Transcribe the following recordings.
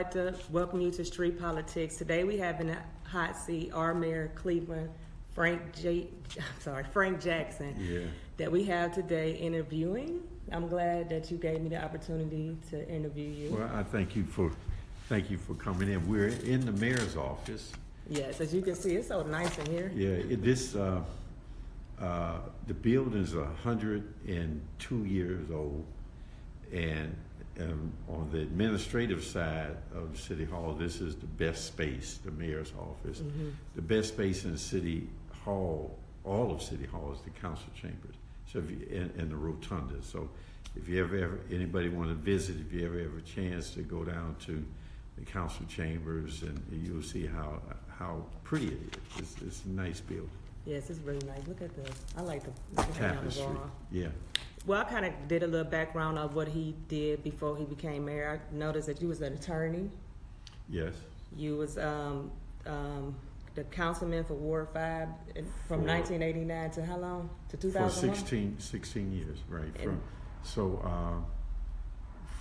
like to welcome you to Street Politics. Today we have in the hot seat our mayor of Cleveland, Frank Jackson, that we have today interviewing. I'm glad that you gave me the opportunity to interview you. Well, I thank you for coming in. We're in the mayor's office. Yes, as you can see, it's so nice in here. Yeah, the building's 102 years old, and on the administrative side of City Hall, this is the best space, the mayor's office. Mm-hmm. The best space in City Hall, all of City Hall, is the council chambers. So and the rotunda. So if you ever anybody want to visit, if you ever have a chance to go down to the council chambers, and you'll see how pretty it is. It's a nice building. Yes, it's really nice. Look at I like the tapestry. Yeah. Well, I kind of did a little background of what he did before he became mayor. I noticed that you was an attorney. Yes. You was the councilman for Ward 5 from 1989 to how long? To 2001? For 16 years, right.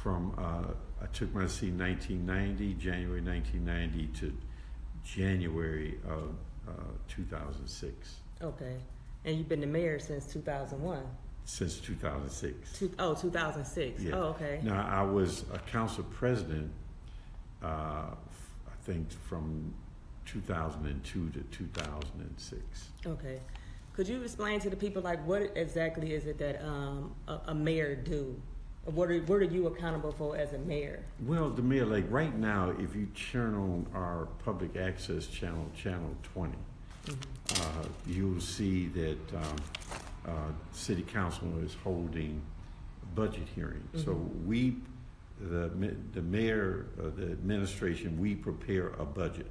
I took my seat in 1990, January 1990 to January of 2006. Okay. And you've been the mayor since 2001? Since 2006. 2006. Yeah. Oh, okay. Now, I was a council president, I think, from 2002 to 2006. Okay. Could you explain to the people, like, what exactly is it that a mayor do? What are you accountable for as a mayor? Well, the mayor, like right now, if you turn on our public access channel, channel 20, mm-hmm. You'll see that City Council is holding budget hearings. Mm-hmm. So the mayor, the administration, we prepare a budget,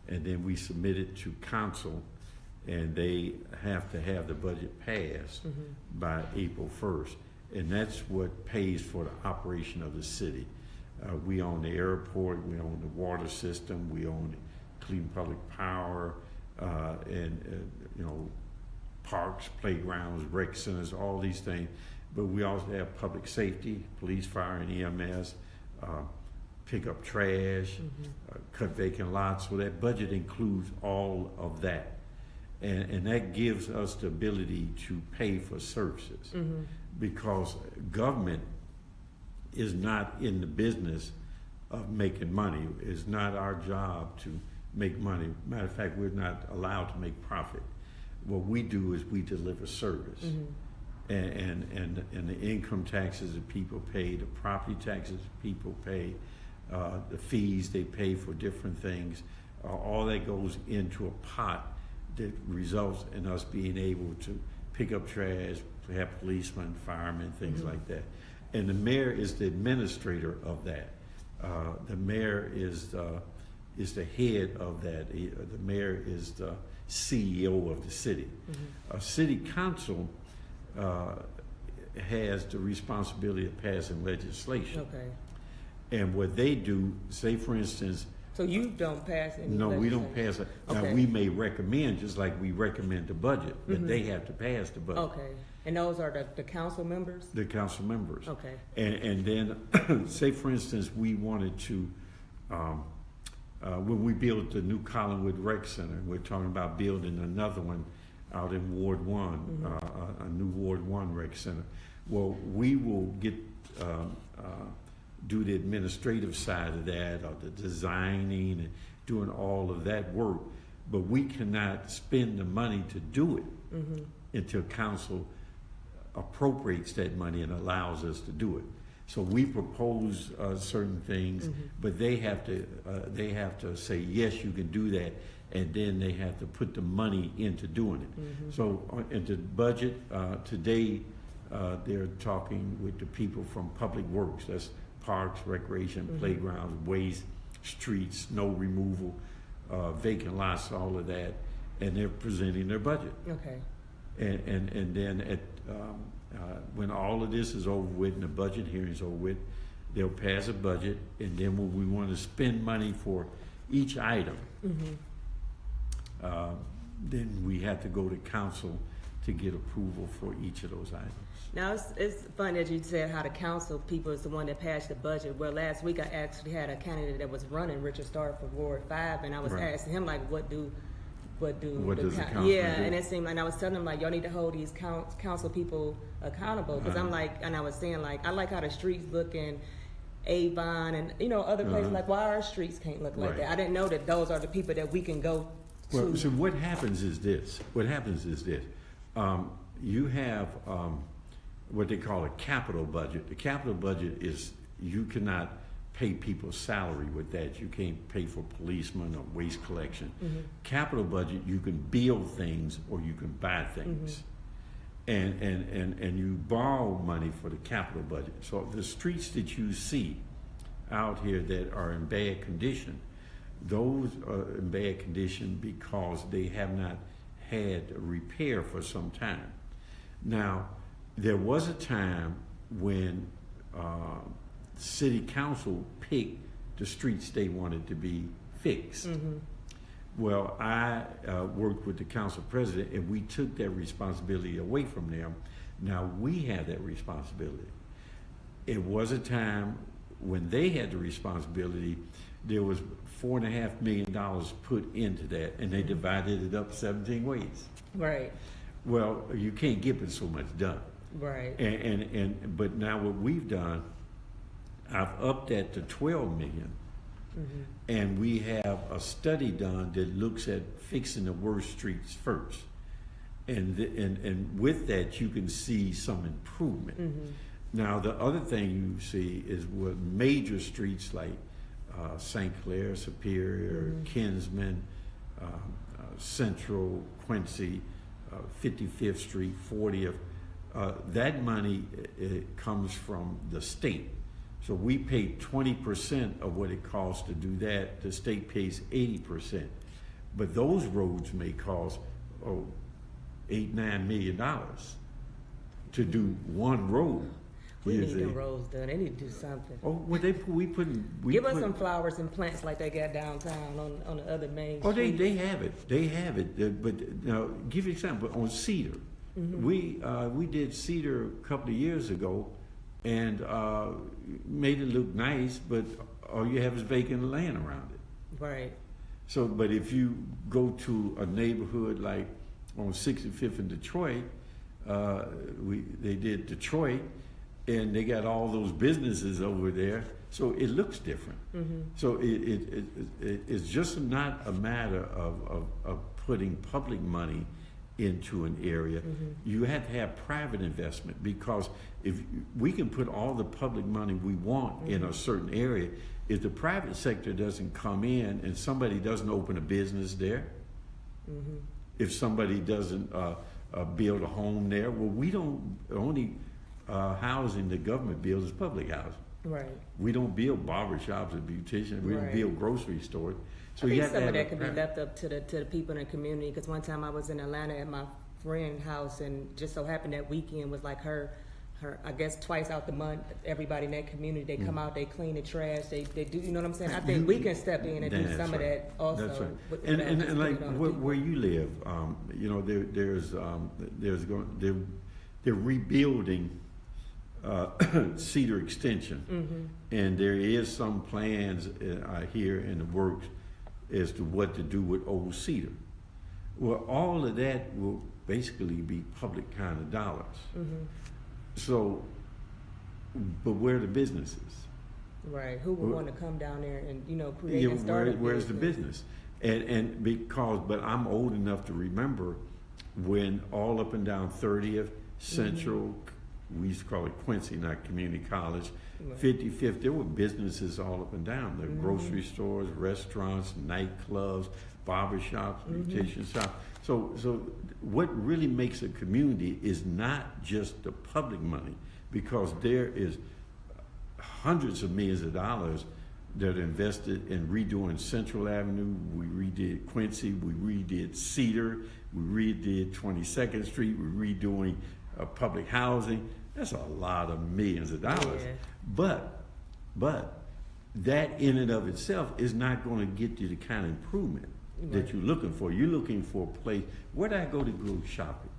and then we submit it to council, and they have to have the budget passed mm-hmm. by April 1st. And that's what pays for the operation of the city. We own the airport, we own the water system, we own Cleveland Public Power, and parks, playgrounds, rec centers, all these things. But we also have public safety, police, fire, and EMS, pick up trash, mm-hmm. Cut vacant lots. So that budget includes all of that. And that gives us the ability to pay for services. Mm-hmm. Because government is not in the business of making money. It's not our job to make money. Matter of fact, we're not allowed to make profit. What we do is we deliver service. Mm-hmm. And the income taxes that people pay, the property taxes people pay, the fees they pay for different things, all that goes into a pot that results in us being able to pick up trash, to have policemen, firemen, things mm-hmm. like that. And the mayor is the administrator of that. The mayor is the head of that. The mayor is the CEO of the city. Mm-hmm. A city council has the responsibility of passing legislation. Okay. And what they do, say for instance, so you don't pass any No, we don't pass it. Okay. Now, we may recommend, just like we recommend the budget, but mm-hmm. they have to pass the budget. Okay. And those are the council members? The council members. Okay. And then, say for instance, we wanted to, when we built the new Collinwood Rec Center, we're talking about building another one out in Ward 1, mm-hmm. A new Ward 1 Rec Center. Well, we will get do the administrative side of that, or the designing and doing all of that work, but we cannot spend the money to do it mm-hmm. until council appropriates that money and allows us to do it. So we propose certain things, mm-hmm. but they have to say yes, you can do that, and then they have to put the money into doing it. Mm-hmm. So into budget today, they're talking with the people from Public Works. That's parks, recreation, mm-hmm. playgrounds, waste, streets, snow removal, vacant lots, all of that, and they're presenting their budget. Okay. And then at when all of this is over with and the budget hearing is over with, they'll pass a budget, and then when we want to spend money for each item, mm-hmm. Then we have to go to council to get approval for each of those items. Now, it's funny that you said how the council people is the one that passed the budget. Well, last week I actually had a candidate that was running, Richard Starr, for Ward 5, and I was asking him, like, what does the council do? And it seemed like, and I was telling him, like, y'all need to hold these council people accountable, because I'm like, and I was saying, like, I like how the streets look in Avon and, you know, other places, like, why our streets can't look like that? I didn't know that those are the people that we can go to. Well, so what happens is this. You have what they call a capital budget. The capital budget is, you cannot pay people's salary with that. You can't pay for policemen or waste collection. Capital budget, you can build things or you can buy things. And you borrow money for the capital budget. So the streets that you see out here that are in bad condition, those are in bad condition because they have not had repair for some time. Now, there was a time when city council picked the streets they wanted to be fixed. Well, I worked with the council president, and we took that responsibility away from them. Now we have that responsibility. It was a time when they had the responsibility. There was $4.5 million put into that, and they divided it up 17 ways. Right. Well, you can't get but so much done. Right. But now what we've done, I've upped that to 12 million. And we have a study done that looks at fixing the worst streets first. And with that, you can see some improvement. Now, the other thing you see is with major streets like St. Clair, Superior, Kinsman, Central, Quincy, 55th Street, 40th. That money comes from the state. So we pay 20% of what it costs to do that. The state pays 80%. But those roads may cost $8-9 million to do one road. We need the roads done. They need to do something. Oh, well, give us some flowers and plants like they got downtown on the other main street. Oh, they have it. They have it. But now, give you an example. On Cedar, we did Cedar a couple of years ago, and made it look nice, but all you have is vacant land around it. Right. So, but if you go to a neighborhood like on 65th in Detroit, they did Detroit, and they got all those businesses over there, so it looks different. So it's just not a matter of putting public money into an area. You have to have private investment, because if we can put all the public money we want in a certain area, if the private sector doesn't come in and somebody doesn't open a business there, if somebody doesn't build a home there, well, we don't, only housing the government builds is public housing. Right. We don't build barbershops or beauticians. We don't build grocery stores. So I think some of that could be left up to the people in the community. Because one time I was in Atlanta at my friend's house, and just so happened that weekend was like her I guess twice out the month, everybody in that community, they come out, they clean the trash, they do, you know what I'm saying? I think we can step in and do some of that also. That's right. And like where you live, you know, they're rebuilding Cedar Extension, and there is some plans here in the works as to what to do with Old Cedar. Well, all of that will basically be public kind of dollars. So, but where are the businesses? Right. Who would want to come down there and, you know, create and start where's the business? And because, but I'm old enough to remember when all up and down 30th, Central, we used to call it Quincy, not Community College, 55th, there were businesses all up and down. There were grocery stores, restaurants, nightclubs, barbershops, beautician shops. So what really makes a community is not just the public money, because there is hundreds of millions of dollars that are invested in redoing Central Avenue. We redid Quincy, we redid Cedar, we redid 22nd Street, we're redoing public housing. That's a lot of millions of dollars. Yeah. But that in and of itself is not going to get you the kind of improvement that you're looking for. You're looking for a place. Where do I go to go shopping?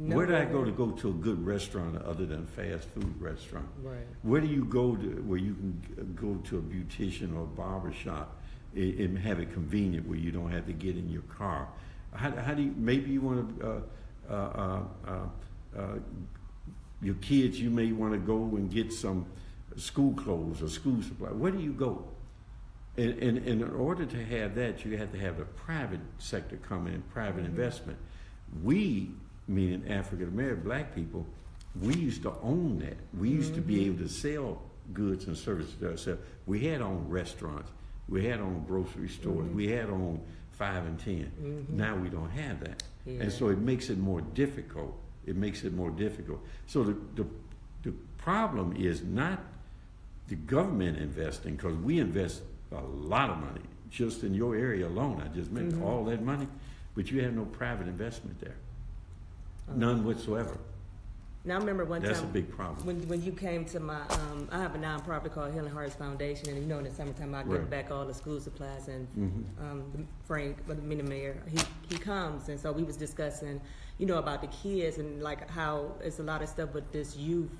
No, where do I go to a good restaurant other than a fast food restaurant? Right. Where do you go to where you can go to a beautician or a barber shop and have it convenient where you don't have to get in your car? How do you, maybe you want to, your kids, you may want to go and get some school clothes or school supply. Where do you go? And in order to have that, you have to have the private sector come in, private investment. We, meaning African American black people, we used to own that. We used to be able to sell goods and services to ourselves. We had our own restaurants. We had our own grocery stores. We had our own 5 and 10. Now we don't have that. Yeah. And so it makes it more difficult. It makes it more difficult. So the problem is not the government investing, because we invest a lot of money just in your area alone. I just mentioned all that money, but you have no private investment there. None whatsoever. Now I remember one That's time a big problem. when you came to my I have a nonprofit called Healing Hearts Foundation, and you know in the summertime I give Right. back all the school supplies, and Frank, the mayor, he comes, and so we was discussing, you know, about the kids and like how it's a lot of stuff with this youth,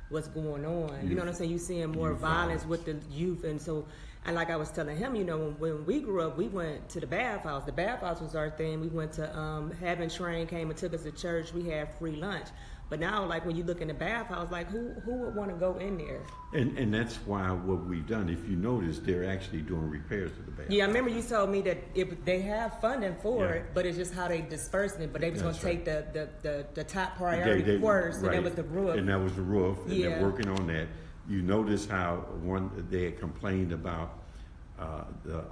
what's going on. You know what I'm saying? You seeing more Youth violence violence. with the youth, and so. And like I was telling him, you know, when we grew up, we went to the bathhouse. The bathhouse was our thing. We went to Having Train came and took us to church. We had free lunch. But now, like when you look in the bathhouse, like who would want to go in there? And that's why what we've done, if you notice, they're actually doing repairs to the bathhouse. Yeah, I remember you told me that they have funding for Yeah. it, but it's just how they dispersing it. But they was going That's to right. take the top priority first, and that was the roof. And that was the roof, and Yeah. they're working on that. You notice how they had complained about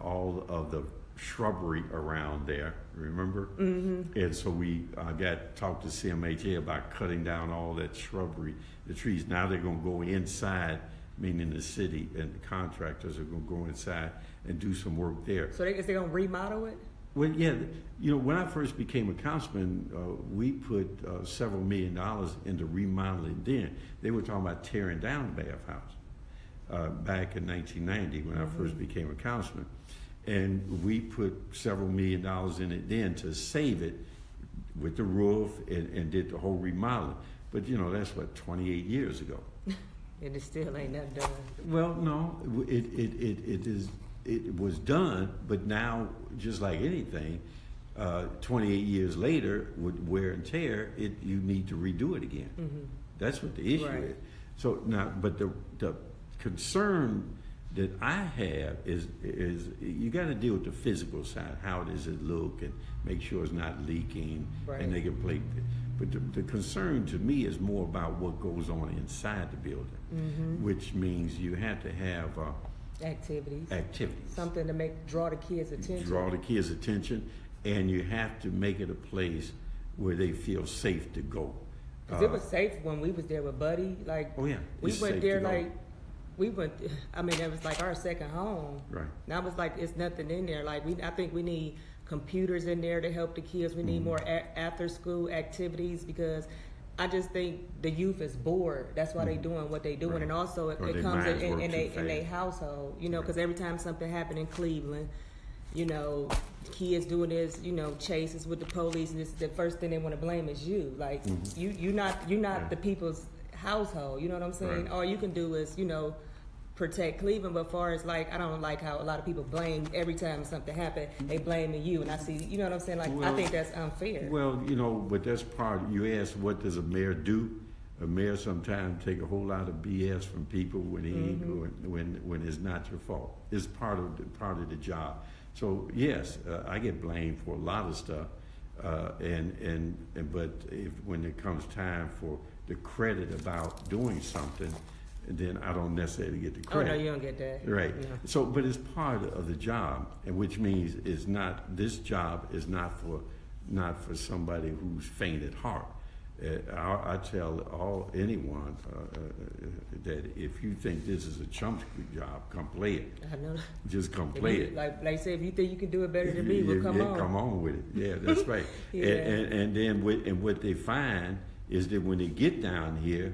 all of the shrubbery around there, remember? And so we talked to CMHA about cutting down all that shrubbery, the trees. Now they're going to go inside, meaning the city, and the contractors are going to go inside and do some work there. So is they going to remodel it? Well, yeah, you know, when I first became a councilman, we put several $1 million into remodeling then. They were talking about tearing down the bathhouse back in 1990 when I first became a councilman. And we put several $1 million in it then to save it with the roof and did the whole remodeling. But, you know, that's what, 28 years ago. And it still ain't nothing done. Well, no, it was done, but now, just like anything, 28 years later, with wear and tear, you need to redo it again. That's what the issue Right. is. So now, but the concern that I have is you got to deal with the physical side. How does it look, and make sure it's not leaking, Right. and they can play. But the concern to me is more about what goes on inside the building, which means you have to have Activities. Something to draw the kids' attention. Draw the kids' attention, and you have to make it a place where they feel safe to go. Cause it was safe when we was there with Buddy. Like, Oh yeah, we it's went safe there to go. like, I mean, it was like our second home. Right. Now it was like, it's nothing in there. Like I think we need computers in there to help the kids. We need more after school activities, because I just think the youth is bored. That's why they doing what they doing. Right. And also Or it their comes minds work in too their fast. household, you know, Right. cause every time something happened in Cleveland, you know, kids doing this, you know, chases with the police, and this the first thing they want to blame is you. Like you're not Yeah. the people's household. You know what I'm saying? Right. All you can do is, you know, protect Cleveland. But far as like, I don't like how a lot of people blame every time something happened. They blaming you, and I see, you know what I'm saying? Like, I Well- think that's unfair. Well, you know, but that's part. You ask, what does a mayor do? A mayor sometimes take a whole lot of BS from people when when it's not your fault. It's part of the job. So yes, I get blamed for a lot of stuff, but when it comes time for the credit about doing something, then I don't necessarily get the Oh credit. no, you don't get that. Right. No. So, but it's part of the job, and which means this job is not for somebody who's faint at heart. I tell anyone that if you think this is a chump street job, come play it. I know. Just come If play you- it. Like say, if you think you can do it better than me, well, come on. Come on with it. Yeah, that's right. Yeah. And then what they find is that when they get down here,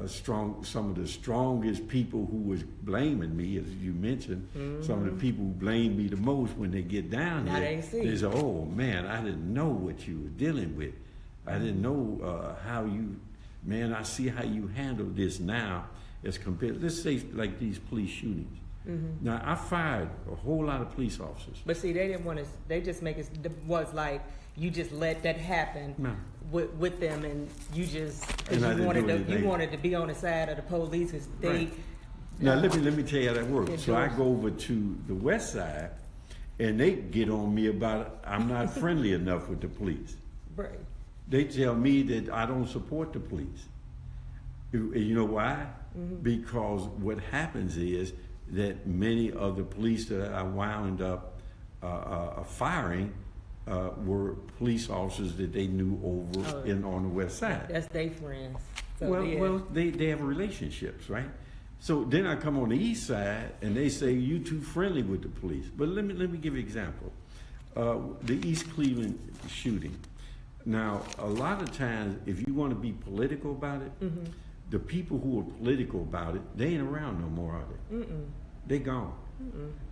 some of the strongest people who was blaming me, as you mentioned, some of the people who blame me the most when they get down Now here, they see. say, "Oh man, I didn't know what you were dealing with." I didn't know how you, man, I see how you handle this now as compared, let's say like these police shootings. Now, I fired a whole lot of police officers. But see, they didn't want to, they just make it, was like, you just let that happen with them, and you just, because you wanted to be on the side of the police, because they... Right. Now, let me tell you how that works. So I go over to the west side, and they get on me about I'm not friendly enough with the police. Right. They tell me that I don't support the police. You know why? Because what happens is that many of the police that I wound up firing were police officers that they knew over on the west side. That's their friends. So well, they have relationships, right? So then I come on the east side, and they say you too friendly with the police. But let me give you an example. The East Cleveland shooting. Now, a lot of times, if you want to be political about it, the people who are political about it, they ain't around no more, are they? They gone.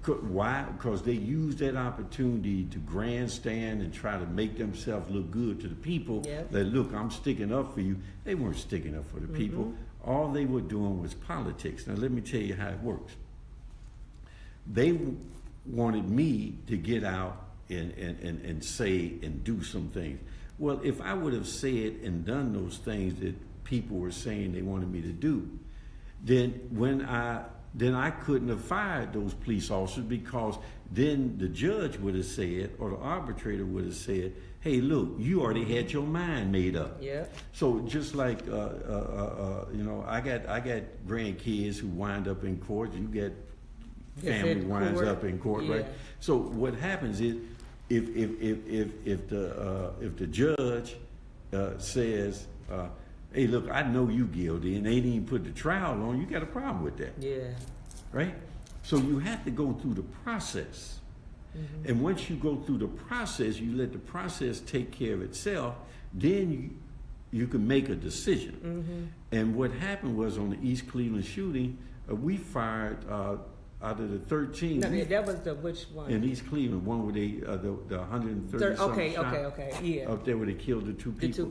Why? Because they use that opportunity to grandstand and try to make themselves look good to the people. That look, I'm sticking up for you. They weren't sticking up for the people. All they were doing was politics. Now let me tell you how it works. They wanted me to get out and say and do some things. Well, if I would have said and done those things that people were saying they wanted me to do, then I couldn't have fired those police officers, because then the judge would have said, or the arbitrator would have said, hey, look, you already had your mind made up. So just like, I got grandkids who wind up in court. You get family winds up in court, right? So what happens is, if the judge says, hey, look, I know you guilty, and they didn't even put the trial on, you got a problem with that. Right? So you have to go through the process. And once you go through the process, you let the process take care of itself, then you can make a decision. And what happened was, on the East Cleveland shooting, we fired out of the 13. No, that was the which one? In East Cleveland, one where they the 130 something shot up there where they killed the two people.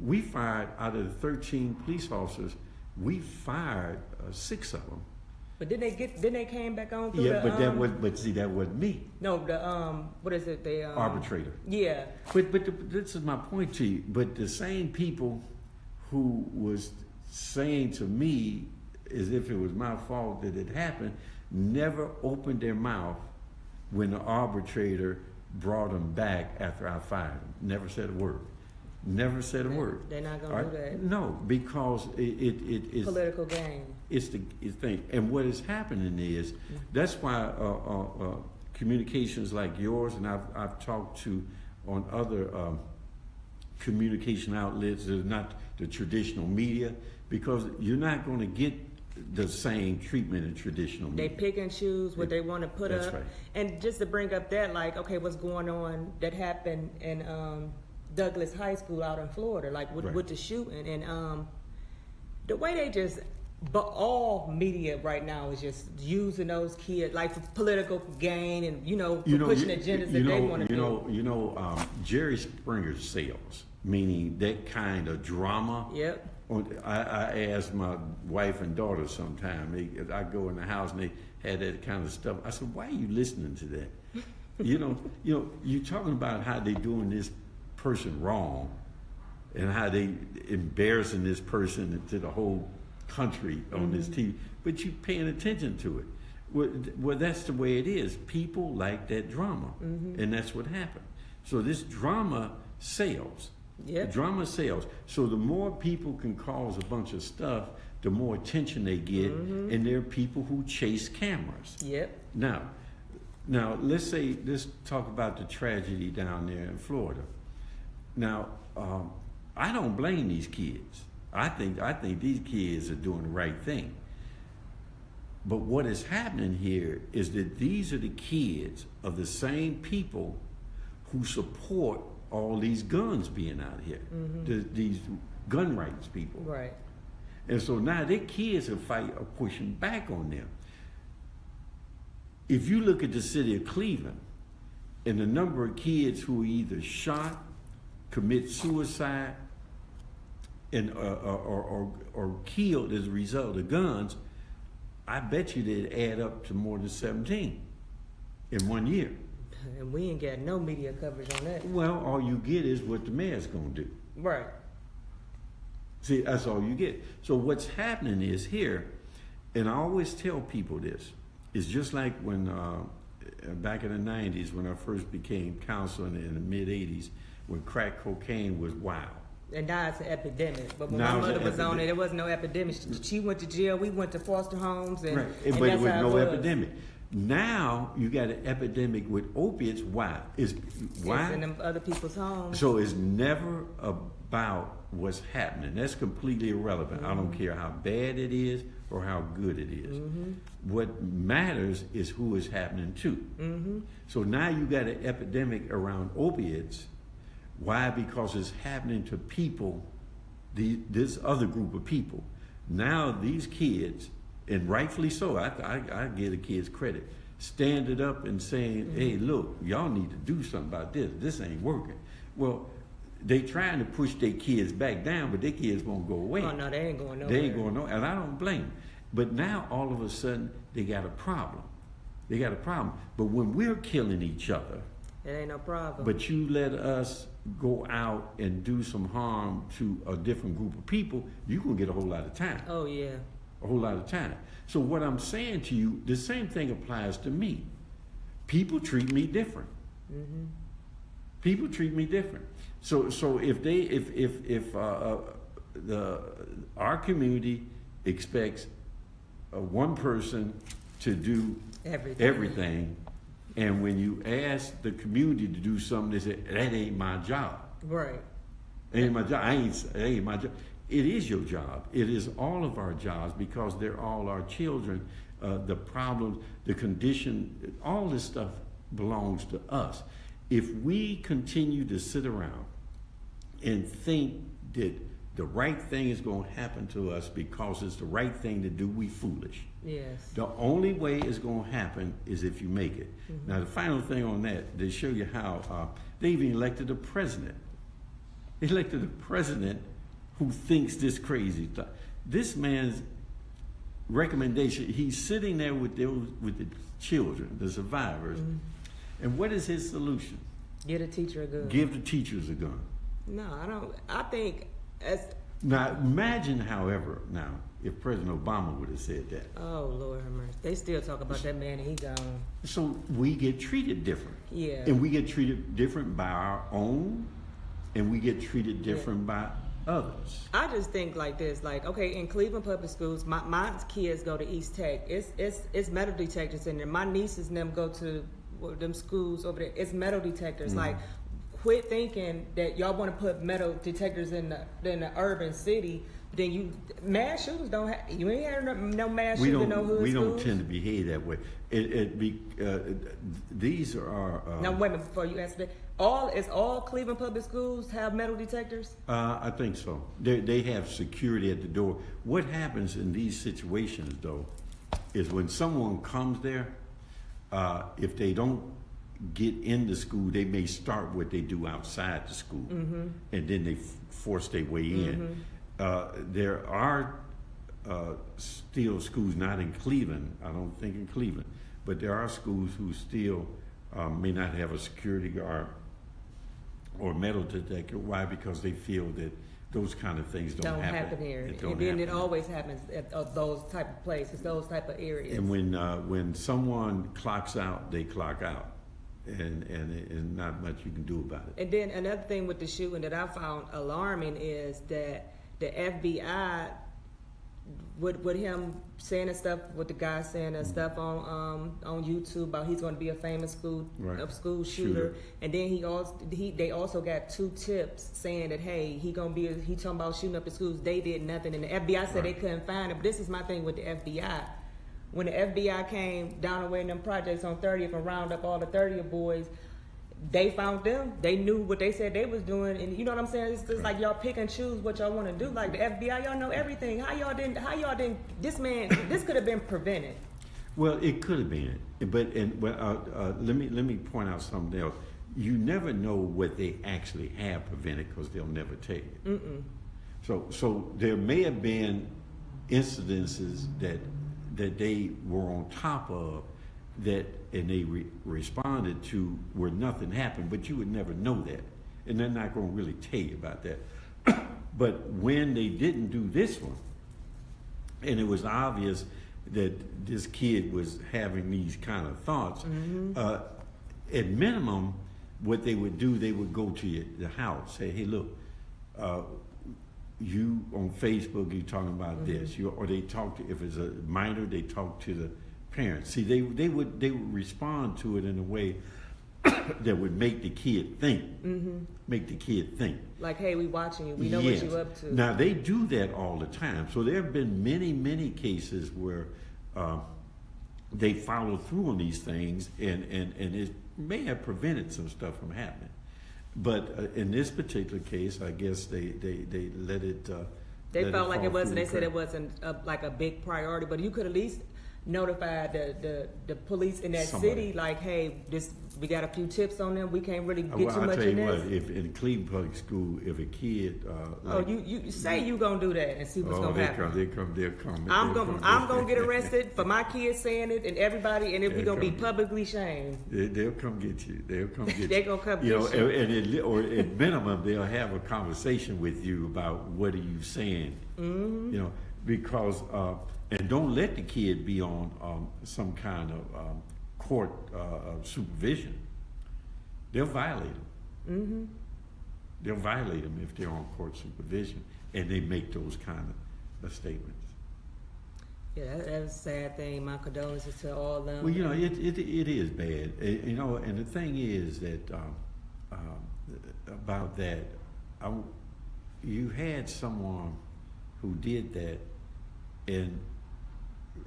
We fired out of the 13 police officers, we fired 6 of them. But then they came back on through but see, that wasn't me. No, the what is it? The arbitrator. But this is my point to you. But the same people who was saying to me as if it was my fault that it happened never opened their mouth when the arbitrator brought them back after I fired them. Never said a word. Never said a word. They're not going to do that. No, because it is political game. It's the thing. And what is happening is, that's why communications like yours, and I've talked to on other communication outlets that are not the traditional media, because you're not going to get the same treatment in traditional media. They pick and choose what they want to put up. That's right. And just to bring up that, like, okay, what's going on that happened in Douglas High School out in Florida, like with the shooting, and the way they just, but all media right now is just using those kids like for political gain, and pushing agendas that they want to do. Jerry Springer's sales, meaning that kind of drama. I asked my wife and daughter sometime. I go in the house and they had that kind of stuff. I said, "Why are you listening to that?" You're talking about how they doing this person wrong, and how they embarrassing this person to the whole country on this TV, but you paying attention to it. Well, that's the way it is. People like that drama, and that's what happened. So this drama sells. Drama sells. So the more people can cause a bunch of stuff, the more attention they get, and there are people who chase cameras. Now let's talk about the tragedy down there in Florida. Now, I don't blame these kids. I think these kids are doing the right thing. But what is happening here is that these are the kids of the same people who support all these guns being out here. These gun rights people. Right. And so now their kids are pushing back on them. If you look at the city of Cleveland and the number of kids who are either shot, commit suicide and or killed as a result of guns, I bet you they'd add up to more than 17 in 1 year. And we ain't got no media coverage on that. Well, all you get is what the mayor's gonna do. Right. See, that's all you get. So what's happening is here, and I always tell people this, it's just like when, back in the 90s, when I first became counselor in the mid-80s, when crack cocaine was wild. And now it's an epidemic. But when Now my it's mother an was on it, there wasn't no epidemic. She went to jail, we went to foster homes, and, Right, and but that's with how no it was. epidemic. Now you got an epidemic with opiates. Why? Why? It's in them other people's homes. So it's never about what's happening. That's completely irrelevant. I don't care how bad it is or how good it is. What matters is who it's happening to. So now you got an epidemic around opiates. Why? Because it's happening to people, this other group of people. Now these kids, and rightfully so, I give the kids credit, standing up and saying, hey, look, y'all need to do something about this. This ain't working. Well, they trying to push their kids back down, but their kids won't go away. Oh, no, they ain't going nowhere. They ain't going nowhere, and I don't blame them. But now, all of a sudden, they got a problem. They got a problem. But when we're killing each other, it ain't no problem. but you let us go out and do some harm to a different group of people, you're going to get a whole lot of time. Oh, yeah. A whole lot of time. So what I'm saying to you, the same thing applies to me. People treat me different. People treat me different. So if our community expects one person to do everything, and when you ask the community to do something, they say that ain't my job. Right. Ain't my job. It ain't my job. It is your job. It is all of our jobs because they're all our children. The problems, the condition, all this stuff belongs to us. If we continue to sit around and think that the right thing is going to happen to us because it's the right thing to do, we foolish. Yes. The only way it's going to happen is if you make it. Now, the final thing on that, they show you how they even elected a president. They elected a president who thinks this crazy stuff. This man's recommendation, he's sitting there with the children, the survivors, and what is his solution? Get a teacher a gun. Give the teachers a gun. No, I don't. I think as. Now, imagine, however, if President Obama would have said that. Oh, Lord have mercy. They still talk about that man and he gone. So we get treated different. Yeah. And we get treated different by our own, and we get treated different by others. I just think like this, like, okay, in Cleveland public schools, my kids go to East Tech. It's metal detectors in there. My nieces and them go to them schools over there. It's metal detectors. Like, quit thinking that y'all want to put metal detectors in the urban city. But then mass shooters don't have. You ain't had no mass shooting in no hood schools. We don't tend to behave that way. These are. Now wait a minute before you answer that. All Cleveland public schools have metal detectors? I think so. They have security at the door. What happens in these situations, though, is when someone comes there, if they don't get in the school, they may start what they do outside the school, and then they force their way in. There are still schools, not in Cleveland, I don't think in Cleveland, but there are schools who still may not have a security guard or metal detector. Why? Because they feel that those kind of things don't happen here. And then it always happens at those type of places, those type of areas. And when someone clocks out, they clock out. And not much you can do about it. And then another thing with the shooting that I found alarming is that the FBI, with him saying the stuff, with the guy saying the stuff on YouTube about he's going to be a famous school shooter, and then they also got 2 tips saying that hey he talking about shooting up the schools. They did nothing, and the FBI said they couldn't find him. But this is my thing with the FBI. When the FBI came down away in them projects on 30th and round up all the 30th boys, they found them. They knew what they said they was doing, and you know what I'm saying? It's just like y'all pick and choose what y'all want to do. Like the FBI, y'all know everything. How y'all didn't? This could have been prevented. Well, it could have been, but let me point out something else. you never know what they actually have prevented because they'll never tell you. So there may have been incidences that they were on top of and they responded to where nothing happened, but you would never know that, and they're not going to really tell you about that. But when they didn't do this one, and it was obvious that this kid was having these kind of thoughts, at minimum, what they would do, they would go to the house, say, hey, look, you on Facebook, you talking about this, or they talk to, if it's a minor, they talk to the parents. See, they would respond to it in a way that would make the kid think. Make the kid think. Like, hey, we watching you. We know what you're up to. Now, they do that all the time. So there have been many cases where they follow through on these things, and it may have prevented some stuff from happening. But in this particular case, I guess they let it. They felt like it wasn't. They said it wasn't like a big priority, but you could at least notify the police in that city, like, hey, we got a few tips on them. We can't really get too much in this. I'll tell you what, if in Cleveland Public School, if a kid, you say you gonna do that and see what's gonna happen. They'll come. I'm gonna get arrested for my kids saying it, and everybody, and if we're gonna be publicly shamed, they'll come get you. They'll come get you. They're gonna come get you. Or at minimum, they'll have a conversation with you about what are you saying. Because and don't let the kid be on some kind of court supervision. They'll violate them. They'll violate them if they're on court supervision, and they make those kind of statements. Yeah, that's a sad thing. My condolences to all of them. Well, it is bad. And the thing is that about that, you had someone who did that, and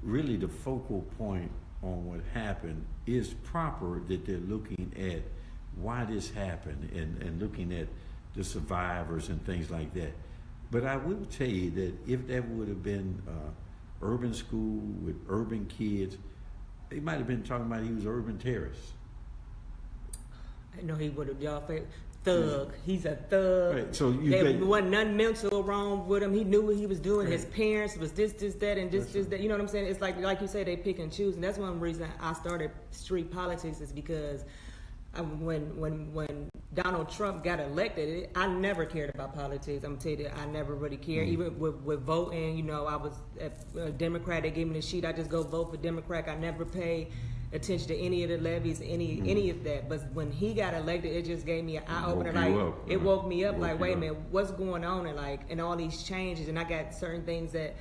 really the focal point on what happened is proper, that they're looking at why this happened and looking at the survivors and things like that. But I will tell you that if that would have been urban school with urban kids, they might have been talking about he was an urban terrorist. I know he would have, y'all thug. He's a thug. Right. So there wasn't nothing mental wrong with him. He knew what he was doing. Right. His parents was this, that, and this, that. You know what I'm saying? It's like you say, they pick and choose, and that's one reason I started street politics, is because when Donald Trump got elected, I never cared about politics. I'm gonna tell you that I never really cared. Even with voting, I was a Democrat. They gave me the sheet. I just go vote for Democrat. I never pay attention to any of the levies, any of that. But when he got elected, it just gave me an eye opener. It woke me up. Like, wait a minute, what's going on? And all these changes. And I got certain things that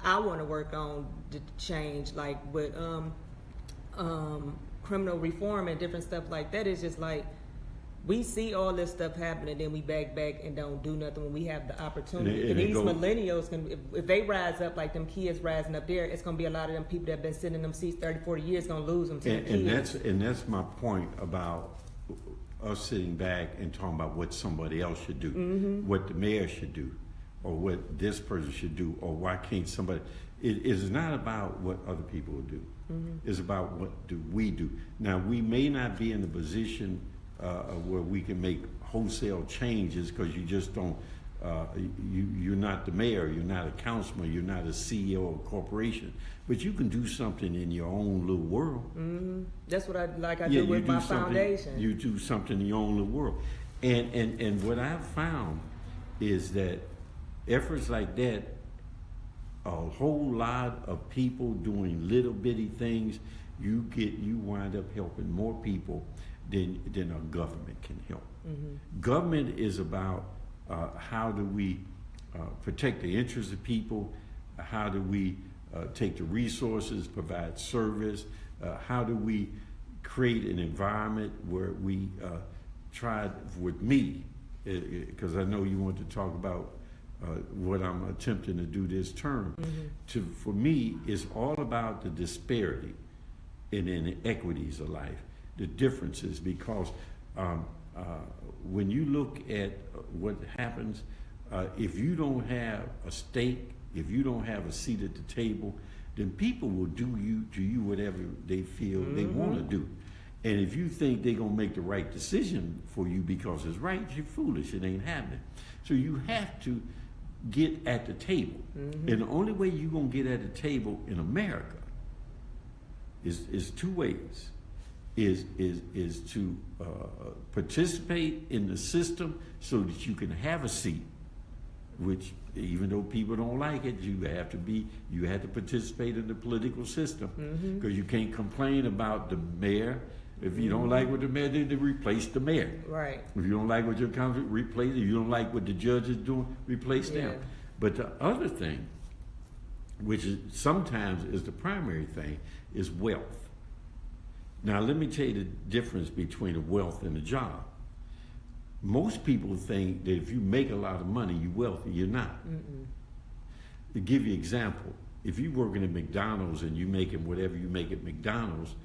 I want to work on to change, like with criminal reform and different stuff like that. It's just like, we see all this stuff happening, then we back and don't do nothing when we have the opportunity. And these millennials, if they rise up like them kids rising up there, it's going to be a lot of them people that have been sitting in them seats 30, 40 years going to lose them to the kids. And that's my point about us sitting back and talking about what somebody else should do, what the mayor should do, or what this person should do, or why can't somebody. It is not about what other people will do. It's about what do we do. Now, we may not be in the position where we can make wholesale changes, because you just don't, you're not the mayor, you're not a councilman, you're not a CEO of a corporation, but you can do something in your own little world. That's what I do with my foundation. You do something in your own little world. And what I've found is that efforts like that, a whole lot of people doing little bitty things, you wind up helping more people than a government can help. Government is about how do we protect the interests of people, how do we take the resources, provide service, how do we create an environment where we try, with me, because I know you want to talk about what I'm attempting to do this term. For me, it's all about the disparity and inequities of life, the differences, because when you look at what happens, if you don't have a stake, if you don't have a seat at the table, then people will do to you whatever they feel they want to do. And if you think they're going to make the right decision for you because it's right, you're foolish. It ain't happening. So you have to get at the table. And the only way you're going to get at the table in America is two ways. Is to participate in the system so that you can have a seat, which even though people don't like it, you have to participate in the political system, because you can't complain about the mayor. If you don't like what the mayor did, then replace the mayor. Right. If you don't like what your council, replace it. If you don't like what the judge is doing, replace them. But the other thing, which is sometimes is the primary thing, is wealth. Now, let me tell you the difference between a wealth and a job. Most people think that if you make a lot of money, you're wealthy. You're not. To give you an example, if you're working at McDonald's and you're making whatever you make at McDonald's,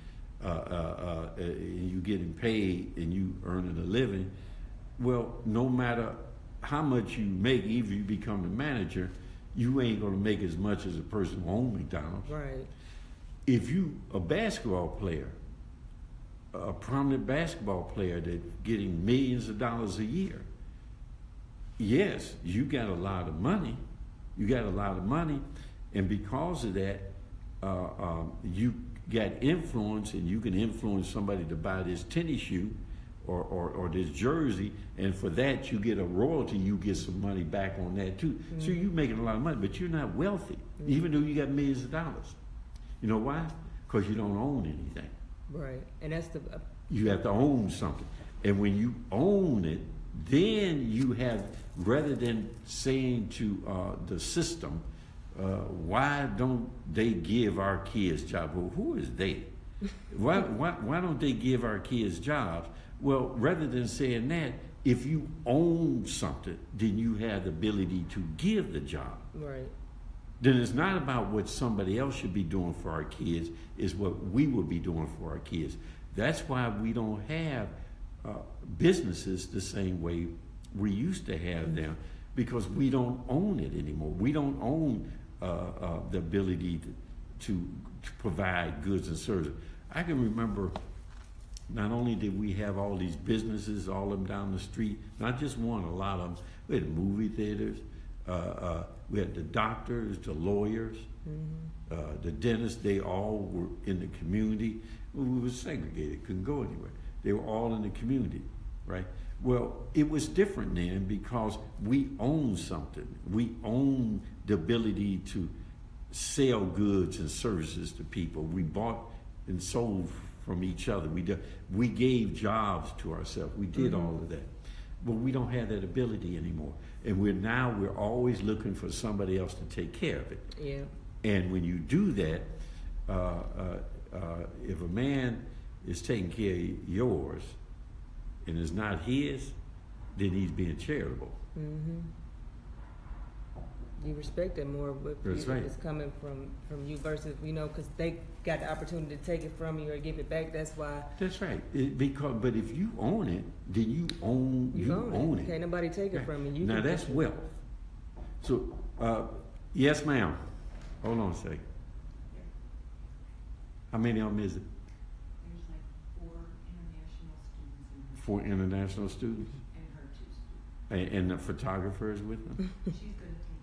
and you're getting paid and you earning a living, well, no matter how much you make, even if you become a manager, you ain't going to make as much as a person who owns McDonald's. Right. If you a basketball player, a prominent basketball player that's getting millions of dollars a year, yes, you got a lot of money. And because of that, you got influence, and you can influence somebody to buy this tennis shoe or this jersey, and for that you get a royalty, you get some money back on that too. So you're making a lot of money, but you're not wealthy, even though you got millions of dollars. You know why? Because you don't own anything. Right, and that's the... You have to own something. And when you own it, then you have, rather than saying to the system, why don't they give our kids jobs? Well, who is they? Why don't they give our kids jobs? Well, rather than saying that, if you own something, then you have the ability to give the job. Right. Then it's not about what somebody else should be doing for our kids, it's what we would be doing for our kids. That's why we don't have businesses the same way we used to have them, because we don't own it anymore. We don't own the ability to provide goods and services. I can remember, not only did we have all these businesses, all of them down the street, not just one, a lot of them. We had movie theaters, we had the doctors, the lawyers, the dentists. They all were in the community. We were segregated, couldn't go anywhere. They were all in the community, right? Well, it was different then because we owned something. We owned the ability to sell goods and services to people. We bought and sold from each other. We gave jobs to ourselves. We did all of that. But we don't have that ability anymore. And we're always looking for somebody else to take care of it. Yeah. And when you do that, if a man is taking care of yours and it's not his, then he's being charitable. You respect it more, but That's right. It's coming from you versus, because they got the opportunity to take it from you or give it back. That's why. That's right. But if you own it, then you own it. Can't nobody take it from you. Now that's wealth. So, yes, ma'am. Hold on a second. How many of them is it? There's like 4 international students. 4 international students? And her 2 students. And the photographer is with them? She's going to take a picture.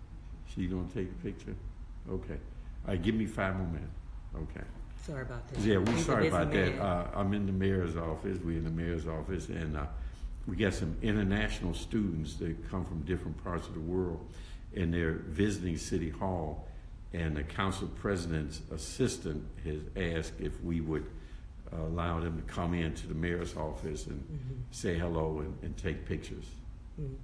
She's going to take a picture? Okay. All right, give me 5 more minutes. Okay. Sorry about that. Yeah, we're He's a sorry busy about man. that. I'm in the mayor's office. We're in the mayor's office, and we got some international students that come from different parts of the world, and they're visiting City Hall, and the council president's assistant has asked if we would allow them to come into the mayor's office and say hello and take pictures.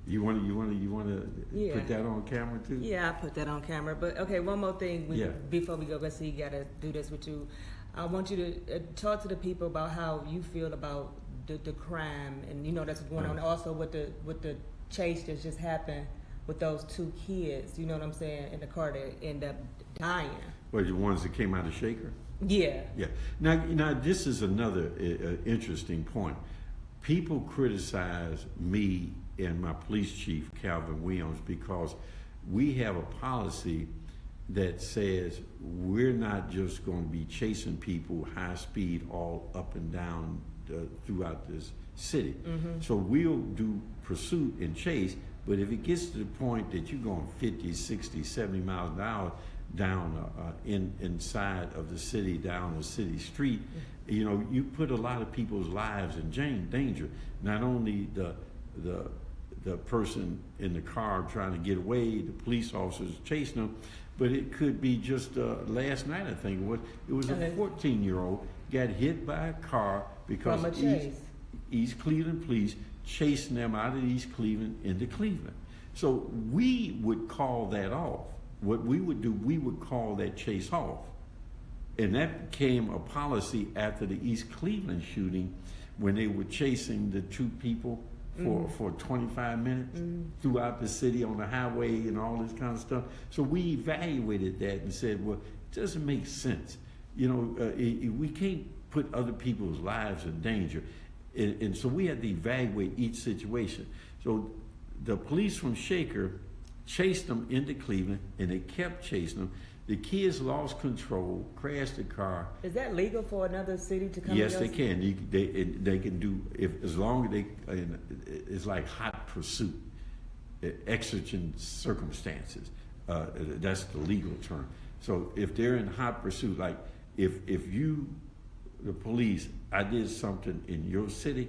You want to put that on camera too? Yeah, I put that on camera. But okay, one more thing before we go, because you got to do this with you. I want you to talk to the people about how you feel about the crime, and that's going on. Also with the chase that just happened with those 2 kids. You know what I'm saying? In the car that ended up dying. Well, the ones that came out of Shaker? Yeah. Yeah. Now this is another interesting point. People criticize me and my police chief, Calvin Williams, because we have a policy that says we're not just going to be chasing people high speed all up and down throughout this city. Mm-hmm. So we'll do pursuit and chase, but if it gets to the point that you're going 50, 60, 70 miles an hour down inside of the city, down a city street, you know, you put a lot of people's lives in danger. Not only the person in the car trying to get away, the police officers chasing them, but it could be just Mm-hmm. last night, I think it was a 14-year-old got hit by a car because From a chase. East Cleveland police chasing them out of East Cleveland into Cleveland. So we would call that off. What we would do, we would call that chase off. And that became a policy after the East Cleveland shooting when they were chasing the two people for 25 minutes throughout the city on the highway and all this kind of stuff. So we evaluated that and said, well, it doesn't make sense. You know, we can't put other people's lives in danger. And so we had to evaluate each situation. So the police from Shaker chased them into Cleveland, and they kept chasing them. The kids lost control, crashed the car. Is that legal for another city to come? Yes, they can. They can do as long as they. It's like hot pursuit, exigent circumstances. That's the legal term. So if they're in hot pursuit, like if you, the police, I did something in your city,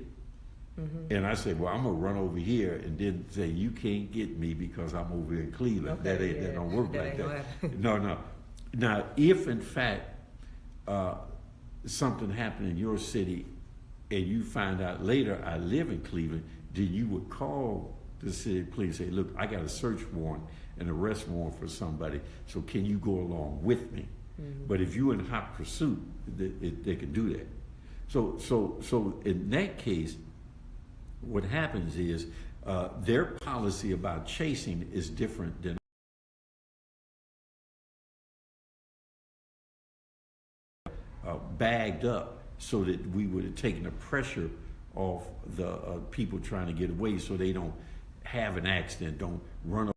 and I said, well, I'm gonna run over here, and then say you can't get me because I'm over in Cleveland. Okay, That don't work like ain't that. No. Now, if in fact something happened in your city, and you find out later I live in Cleveland, then you would call the city police and say, look, I got a search warrant, an arrest warrant for somebody, so can you go along with me? But if you're in hot pursuit, they can do that. So in that case, what happens is their policy about chasing is different than bagged up, so that we would have taken the pressure off the people trying to get away, so they don't have an accident, don't run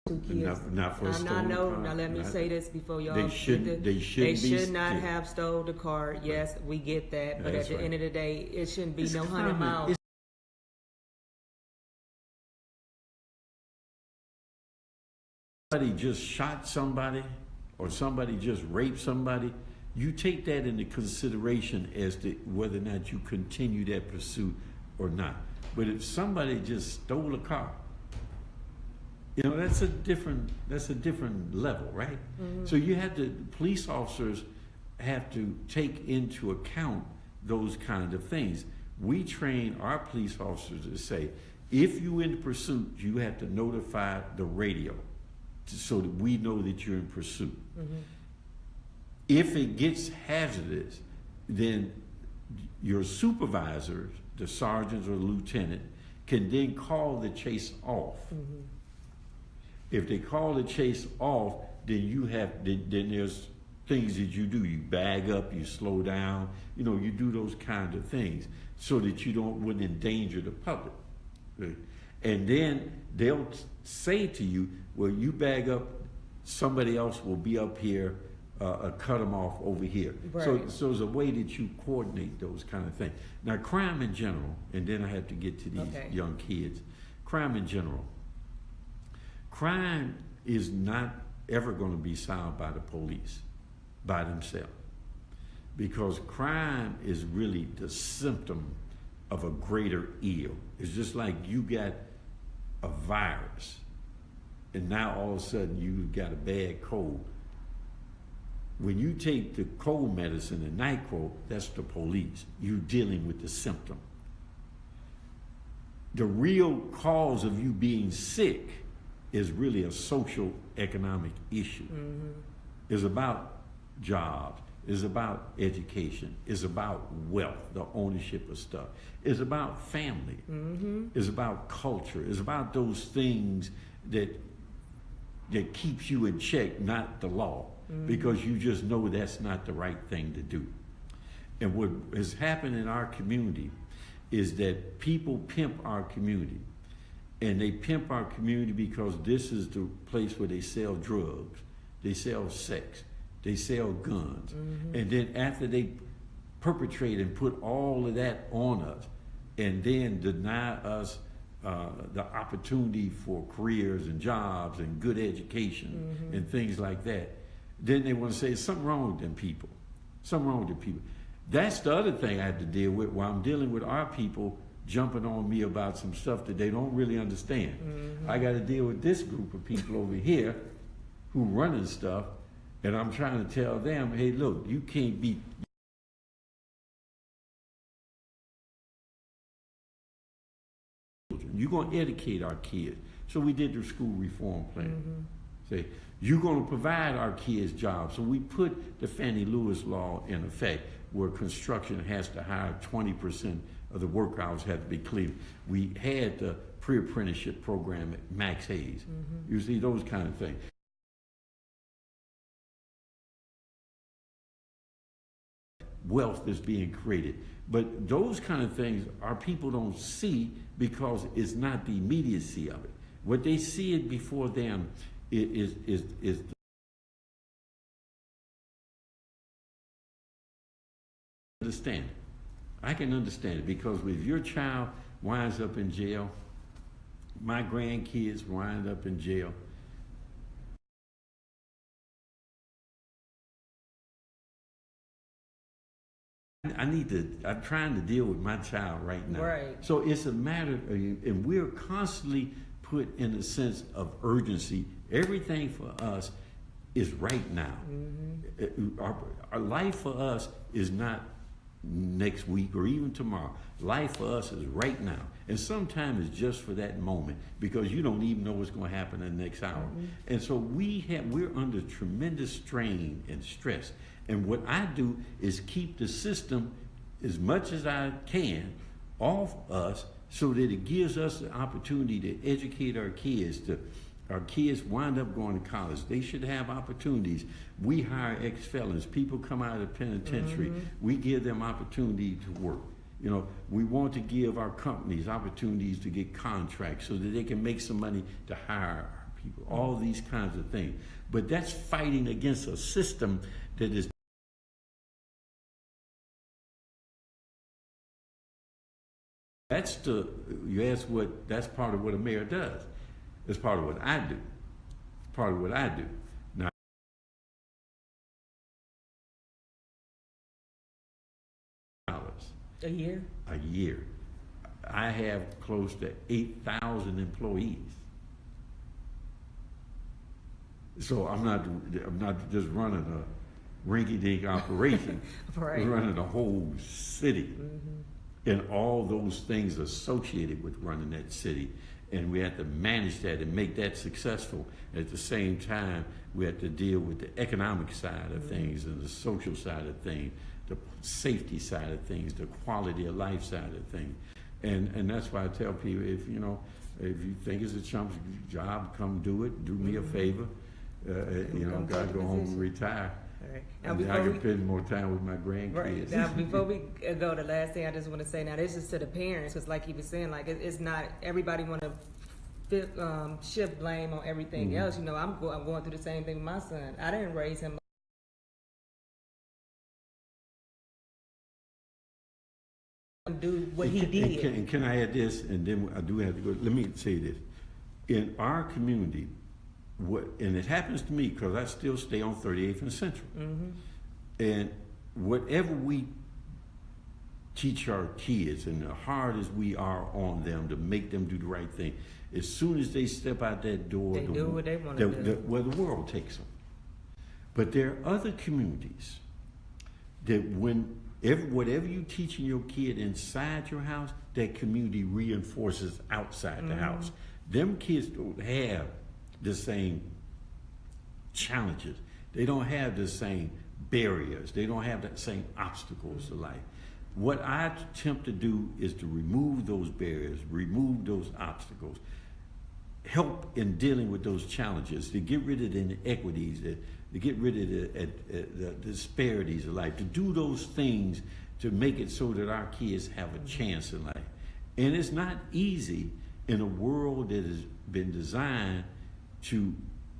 Two kids. not for a stolen know. car. Now let me say this before y'all. They shouldn't. They should not have stole the car. Yes, we get that. But That's at the right. end of the day, it shouldn't be It's no 100 common. miles. Somebody just shot somebody, or somebody just raped somebody, you take that into consideration as to whether or not you continue that pursuit or not. But if somebody just stole a car, you know, that's a different level, right? So you have to, police officers have to take into account those kind of things. We train our police officers to say, if you're in pursuit, you have to notify the radio so that we know that you're in pursuit. If it gets hazardous, then your supervisors, the sergeants or the lieutenant, can then call the chase off. If they call the chase off, then then there's things that you do. You bag up, you slow down, you know, you do those kind of things so that you wouldn't endanger the public. Right? And then they'll say to you, well, you bag up, somebody else will be up here, cut them off over here. Right. So there's a way that you coordinate those kind of things. Now, crime in general, and then I have to get to these young kids. Crime in general. Crime is not ever going to be solved by the police, by themselves. Because crime is really the symptom of a greater ill. It's just like you got a virus, and now all of a sudden you got a bad cold. When you take the cold medicine and NyQuil, that's the police. You're dealing with the symptom. The real cause of you being sick is really a social economic issue. It's about jobs. It's about education. It's about wealth, the ownership of stuff. It's about family. It's about culture. It's about those things that keeps you in check, not the law, because you just know that's not the right thing to do. And what has happened in our community is that people pimp our community. And they pimp our community because this is the place where they sell drugs, they sell sex, they sell guns. And then after they perpetrate and put all of that on us, and then deny us the opportunity for careers and jobs and good education and things like that, then they want to say, something wrong with them people. Something wrong with the people. That's the other thing I have to deal with while I'm dealing with our people jumping on me about some stuff that they don't really understand. I got to deal with this group of people over here who running stuff, and I'm trying to tell them, hey, look, you can't be. You're going to educate our kids. So we did the school reform plan. Say, you're going to provide our kids jobs. So we put the Fannie Lewis law in effect, where construction has to hire 20% of the work hours had to be cleared. We had the pre-apprenticeship program at Max Hayes. You see, those kind of things. Wealth is being created. But those kind of things our people don't see because it's not the immediacy of it. What they see it before them is understand it. I can understand it because if your child winds up in jail, my grandkids wind up in jail. I'm trying to deal with my child right now. Right. So it's a matter of, and we're constantly put in a sense of urgency. Everything for us is right now. Our life for us is not next week or even tomorrow. Life for us is right now. And sometimes it's just for that moment because you don't even know what's going to happen in the next hour. And so we're under tremendous strain and stress. And what I do is keep the system as much as I can off us so that it gives us the opportunity to educate our kids. Our kids wind up going to college. They should have opportunities. We hire ex-felons. People come out of the penitentiary. We give them opportunity to work. You know, we want to give our companies opportunities to get contracts so that they can make some money to hire our people. All these kinds of things. But that's fighting against a system that is you ask that's part of what a mayor does. It's part of what I do. It's part of what I do. Now, a year? A year. I have close to 8,000 employees. So I'm not just running a rinky-dink operation. Right. We're running a whole city. And all those things associated with running that city. And we have to manage that and make that successful. At the same time, we have to deal with the economic side of things and the social side of things, the safety side of things, the quality of life side of things. And that's why I tell people, if you think it's a chump's job, come do it. Do me a favor. God, go home and retire. Right. And then I can spend more time with my grandkids. Right. Now, before we go, the last thing I just want to say, now this is to the parents, because like he was saying, like it's not everybody want to shift blame on everything else. You know, I'm going through the same thing with my son. I didn't raise him. Do what he did. And can I add this? And then I do have to go. Let me say this. In our community, and it happens to me because I still stay on 38th and Central. And whatever we teach our kids, and as hard as we are on them to make them do the right thing, as soon as they step out that door, they do what they want to do. The world takes them. But there are other communities that whatever you teaching your kid inside your house, that community reinforces outside the house. Them kids don't have the same challenges. They don't have the same barriers. They don't have the same obstacles to life. What I attempt to do is to remove those barriers, remove those obstacles, help in dealing with those challenges, to get rid of the inequities, to get rid of the disparities of life, to do those things to make it so that our kids have a chance in life. And it's not easy in a world that has been designed to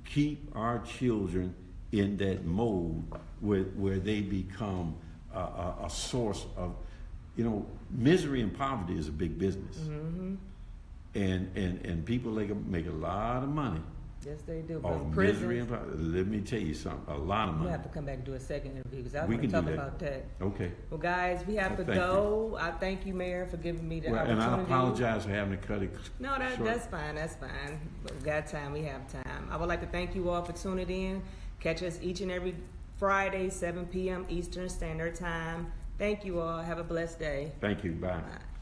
keep our children in that mode where they become a source of, misery and poverty is a big business. Mm-hmm. And people make a lot of money Yes, they do. off But misery and poverty. Let me tell you something, a lot of we'll money. have to come back and do a second interview because I We want to can talk do that. about that. Okay. Well, guys, we have to Thank go. I thank you, Mayor, for giving me the Well, and opportunity. I apologize for having to cut it No, short. that's fine. That's fine. But we got time. We have time. I would like to thank you all for tuning in. Catch us each and every Friday, 7 p.m. Eastern Standard Time. Thank you all. Have a blessed day. Thank you. Bye. Bye.